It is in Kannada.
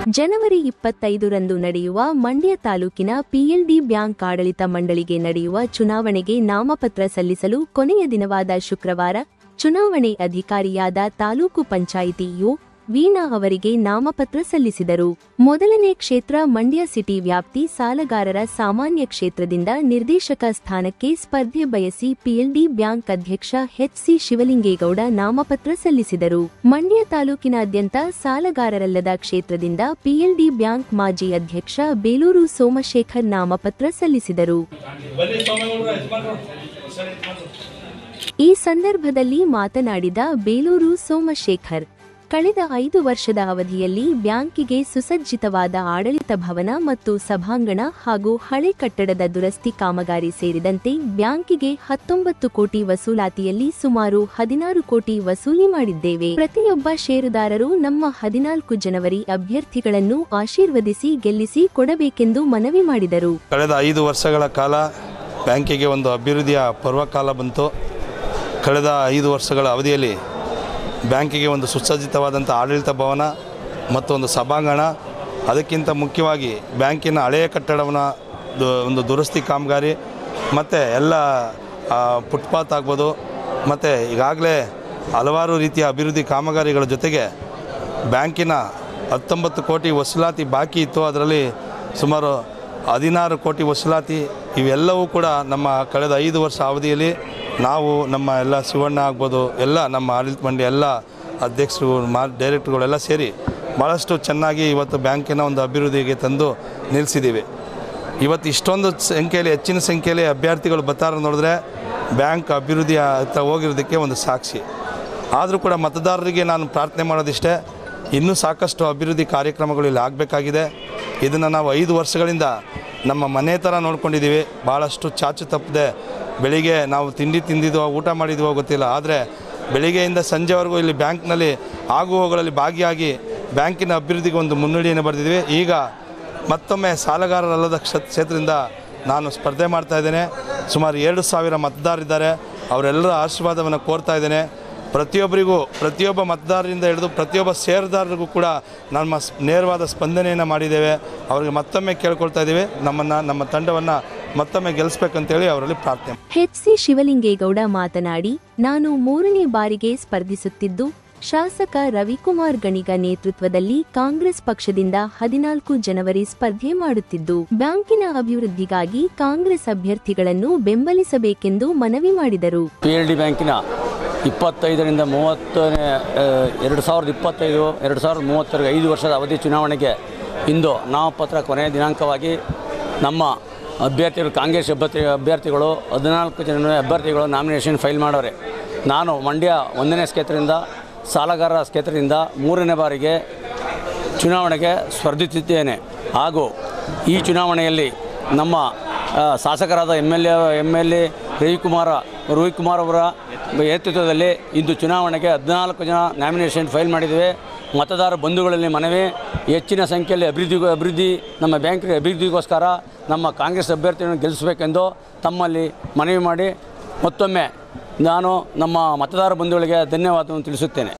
ಜನವರಿ 25ರಂದು ನಡೆಯುವ ಮಂಡ್ಯ ತಾಲೂಕಿನ ಪಿಎಲ್ಡಿ ಬ್ಯಾಂಕ್ ಆಡಳಿತ ಮಂಡಳಿಗೆ ನಡೆಯುವ ಚುನಾವಣೆಗೆ ನಾಮಪತ್ರ ಸಲ್ಲಿಸಲು ಕೊನೆಯ ದಿನವಾದ ಶುಕ್ರವಾರ ಚುನಾವಣೆ ಅಧಿಕಾರಿಯಾದ ತಾಲೂಕು ಪಂಚಾಯಿತಿ ಯು ವೀಣಾ ಅವರಿಗೆ ನಾಮಪತ್ರ ಸಲ್ಲಿಸಿದರು. ಮೊದಲನೇ ಕ್ಷೇತ್ರ ಮಂಡ್ಯ ಸಿಟಿ ವ್ಯಾಪ್ತಿ ಸಾಲಗಾರರ ಸಾಮಾನ್ಯ ಕ್ಷೇತ್ರದಿಂದ ನಿರ್ದೇಶಕ ಸ್ಥಾನಕ್ಕೆ ಸ್ಪರ್ಧೆ ಬಯಸಿ ಪಿಎಲ್ಡಿ ಬ್ಯಾಂಕ್ ಅಧ್ಯಕ್ಷ ಎಚ್.ಸಿ. ಶಿವಲಿಂಗೇಗೌಡ ನಾಮಪತ್ರ ಸಲ್ಲಿಸಿದರು. ಮಂಡ್ಯ ತಾಲೂಕಿನಾದ್ಯಂತ ಸಾಲಗಾರರಲ್ಲದ ಕ್ಷೇತ್ರದಿಂದ ಪಿಎಲ್ಡಿ ಬ್ಯಾಂಕ್ ಮಾಜಿ ಅಧ್ಯಕ್ಷ ಬೇಲೂರು ಸೋಮಶೇಖರ್ ನಾಮಪತ್ರ ಸಲ್ಲಿಸಿದರು. ಈ ಸಂದರ್ಭದಲ್ಲಿ ಮಾತನಾಡಿದ ಬೇಲೂರು ಸೋಮಶೇಖರ್, ಕಳೆದ 5 ವರ್ಷದ ಅವಧಿಯಲ್ಲಿ ಬ್ಯಾಂಕಿಗೆ ಸುಸಜ್ಜಿತವಾದ ಆಡಳಿತ ಭವನ ಮತ್ತು ಸಭಾಂಗಣ ಹಾಗೂ ಹಳೆ ಕಟ್ಟಡದ ದುರಸ್ತಿ ಕಾಮಗಾರಿ ಸೇರಿದಂತೆ ಬ್ಯಾಂಕಿಗೆ 19 ಕೋಟಿ ವಸೂಲಾತಿಯಲ್ಲಿ ಸುಮಾರು 16 ಕೋಟಿ ವಸೂಲಿ ಮಾಡಿದ್ದೇವೆ. ಪ್ರತಿಯೊಬ್ಬ ಷೇರುದಾರರು ನಮ್ಮ 14 ಜನವರಿ ಅಭ್ಯರ್ಥಿಗಳನ್ನು ಆಶೀರ್ವದಿಸಿ ಗೆಲ್ಲಿಸಿ ಕೊಡಬೇಕೆಂದು ಮನವಿ ಮಾಡಿದರು. ಕಳೆದ 5 ವರ್ಷಗಳ ಕಾಲ ಬ್ಯಾಂಕಿಗೆ ಒಂದು ಅಭಿವೃದ್ಧಿಯ ಪರ್ವಕಾಲ ಬಂತು. ಕಳೆದ 5 ವರ್ಷಗಳ ಅವಧಿಯಲ್ಲಿ ಬ್ಯಾಂಕಿಗೆ ಒಂದು ಸುಸಜ್ಜಿತವಾದಂಥ ಆಡಳಿತ ಭವನ ಮತ್ತು ಒಂದು ಸಭಾಂಗಣ, ಅದಕ್ಕಿಂತ ಮುಖ್ಯವಾಗಿ ಬ್ಯಾಂಕಿನ ಹಳೆಯ ಕಟ್ಟಡವನ್ನು ಒಂದು ದುರಸ್ತಿ ಕಾಮಗಾರಿ ಮತ್ತು ಎಲ್ಲ ಫುಟ್ಪಾತ್ ಆಗ್ಬೋದು ಮತ್ತು ಈಗಾಗಲೇ ಹಲವಾರು ರೀತಿಯ ಅಭಿವೃದ್ಧಿ ಕಾಮಗಾರಿಗಳ ಜೊತೆಗೆ ಬ್ಯಾಂಕಿನ 19 ಕೋಟಿ ವಸೂಲಾತಿ ಬಾಕಿ ಇತ್ತು. ಅದರಲ್ಲಿ ಸುಮಾರು 16 ಕೋಟಿ ವಸೂಲಾತಿ. ಇವೆಲ್ಲವೂ ಕೂಡ ನಮ್ಮ ಕಳೆದ 5 ವರ್ಷ ಅವಧಿಯಲ್ಲಿ ನಾವು ನಮ್ಮ ಎಲ್ಲ ಶಿವಣ್ಣ ಆಗ್ಬೋದು, ಎಲ್ಲ ನಮ್ಮ ಆಡಳಿತ ಮಂಡಳಿ ಎಲ್ಲ ಅಧ್ಯಕ್ಷರು ಡೈರೆಕ್ಟ್ರುಗಳೆಲ್ಲ ಸೇರಿ ಭಾಳಷ್ಟು ಚೆನ್ನಾಗಿ ಇವತ್ತು ಬ್ಯಾಂಕಿನ ಒಂದು ಅಭಿವೃದ್ಧಿಗೆ ತಂದು ನಿಲ್ಲಿಸಿದ್ದೀವಿ. ಇವತ್ತು ಇಷ್ಟೊಂದು ಸಂಖ್ಯೆಯಲ್ಲಿ ಹೆಚ್ಚಿನ ಸಂಖ್ಯೆಯಲ್ಲಿ ಅಭ್ಯರ್ಥಿಗಳು ಬರ್ತಾರೆ ನೋಡಿದ್ರೆ ಬ್ಯಾಂಕ್ ಅಭಿವೃದ್ಧಿ ಹತ್ರ ಹೋಗಿರೋದಕ್ಕೆ ಒಂದು ಸಾಕ್ಷಿ. ಆದರೂ ಕೂಡ ಮತದಾರರಿಗೆ ನಾನು ಪ್ರಾರ್ಥನೆ ಮಾಡೋದಿಷ್ಟೇ, ಇನ್ನೂ ಸಾಕಷ್ಟು ಅಭಿವೃದ್ಧಿ ಕಾರ್ಯಕ್ರಮಗಳು ಇಲ್ಲಿ ಆಗಬೇಕಾಗಿದೆ. ಇದನ್ನು ನಾವು 5 ವರ್ಷಗಳಿಂದ ನಮ್ಮ ಮನೆ ಥರ ನೋಡ್ಕೊಂಡಿದ್ದೀವಿ. ಭಾಳಷ್ಟು ಚಾಚು ತಪ್ಪದೆ ಬೆಳಿಗ್ಗೆ ನಾವು ತಿಂದಿದ್ವೋ ಊಟ ಮಾಡಿದ್ವೋ ಗೊತ್ತಿಲ್ಲ, ಆದರೆ ಬೆಳಿಗ್ಗೆಯಿಂದ ಸಂಜೆವರೆಗೂ ಇಲ್ಲಿ ಬ್ಯಾಂಕ್ನಲ್ಲಿ ಆಗುಹೋಗುಗಳಲ್ಲಿ ಭಾಗಿಯಾಗಿ ಬ್ಯಾಂಕಿನ ಅಭಿವೃದ್ಧಿಗೆ ಒಂದು ಮುನ್ನುಡಿಯನ್ನು ಬರೆದಿದ್ದೀವಿ. ಈಗ ಮತ್ತೊಮ್ಮೆ ಸಾಲಗಾರರಲ್ಲದ ಕ್ಷೇತ್ರದಿಂದ ನಾನು ಸ್ಪರ್ಧೆ ಮಾಡ್ತಾಯಿದ್ದೇನೆ. ಸುಮಾರು 2,000 ಮತದಾರರಿದ್ದಾರೆ. ಅವರೆಲ್ಲರ ಆಶೀರ್ವಾದವನ್ನು ಕೋರ್ತಾ ಇದ್ದೇನೆ. ಪ್ರತಿಯೊಬ್ಬ ಮತದಾರರಿಂದ ಹಿಡಿದು ಪ್ರತಿಯೊಬ್ಬ ಷೇರುದಾರರಿಗೂ ಕೂಡ ನಮ್ಮ ನೇರವಾದ ಸ್ಪಂದನೆಯನ್ನು ಮಾಡಿದ್ದೇವೆ. ಅವರಿಗೆ ಮತ್ತೊಮ್ಮೆ ಕೇಳ್ಕೊಳ್ತಾ ಇದ್ದೀವಿ, ನಮ್ಮ ತಂಡವನ್ನು ಮತ್ತೊಮ್ಮೆ ಗೆಲ್ಲಿಸಬೇಕಂತೇಳಿ ಅವರಲ್ಲಿ ಪ್ರಾರ್ಥನೆ. ಎಚ್.ಸಿ. ಶಿವಲಿಂಗೇಗೌಡ ಮಾತನಾಡಿ, ನಾನು 3ನೇ ಬಾರಿಗೆ ಸ್ಪರ್ಧಿಸುತ್ತಿದ್ದು ಶಾಸಕ ರವಿಕುಮಾರ್ ಗಣಿಗ ನೇತೃತ್ವದಲ್ಲಿ ಕಾಂಗ್ರೆಸ್ ಪಕ್ಷದಿಂದ 14 ಜನವರಿ ಸ್ಪರ್ಧೆ ಮಾಡುತ್ತಿದ್ದು ಬ್ಯಾಂಕಿನ ಅಭಿವೃದ್ಧಿಗಾಗಿ ಕಾಂಗ್ರೆಸ್ ಅಭ್ಯರ್ಥಿಗಳನ್ನು ಬೆಂಬಲಿಸಬೇಕೆಂದು ಮನವಿ ಮಾಡಿದರು. ಪಿಎಲ್ಡಿ ಬ್ಯಾಂಕಿನ 25ರಿಂದ 2025-2030 5 ವರ್ಷದ ಅವಧಿ ಚುನಾವಣೆಗೆ ಇಂದು ನಾಮಪತ್ರ ಕೊನೆಯ ದಿನಾಂಕವಾಗಿ ನಮ್ಮ ಅಭ್ಯರ್ಥಿಗಳು ಕಾಂಗ್ರೆಸ್ ಅಭ್ಯರ್ಥಿಗಳು 14 ಜನ ಅಭ್ಯರ್ಥಿಗಳು ನಾಮಿನೇಷನ್ ಫೈಲ್ ಮಾಡೋರೆ. ನಾನು ಮಂಡ್ಯ 1ನೇ ಕ್ಷೇತ್ರದಿಂದ ಸಾಲಗಾರರ ಕ್ಷೇತ್ರದಿಂದ 3ನೇ ಬಾರಿಗೆ ಚುನಾವಣೆಗೆ ಸ್ಪರ್ಧಿಸುತ್ತಿದ್ದೇನೆ. ಹಾಗೂ ಈ ಚುನಾವಣೆಯಲ್ಲಿ ನಮ್ಮ ಶಾಸಕರಾದ ಎಮ್ ಎಲ್ ಎ ರವಿಕುಮಾರ್ ಅವರ ನೇತೃತ್ವದಲ್ಲಿ ಇಂದು ಚುನಾವಣೆಗೆ 14 ಜನ ನಾಮಿನೇಷನ್ ಫೈಲ್ ಮಾಡಿದ್ದೇವೆ. ಮತದಾರ ಬಂಧುಗಳಲ್ಲಿ ಮನವಿ, ಹೆಚ್ಚಿನ ಸಂಖ್ಯೆಯಲ್ಲಿ ಅಭಿವೃದ್ಧಿ ನಮ್ಮ ಬ್ಯಾಂಕಿನ ಅಭಿವೃದ್ಧಿಗೋಸ್ಕರ ನಮ್ಮ ಕಾಂಗ್ರೆಸ್ ಅಭ್ಯರ್ಥಿಯನ್ನು ಗೆಲ್ಲಿಸಬೇಕೆಂದು ತಮ್ಮಲ್ಲಿ ಮನವಿ ಮಾಡಿ ಮತ್ತೊಮ್ಮೆ ನಾನು ನಮ್ಮ ಮತದಾರ ಬಂಧುಗಳಿಗೆ ಧನ್ಯವಾದವನ್ನು ತಿಳಿಸುತ್ತೇನೆ.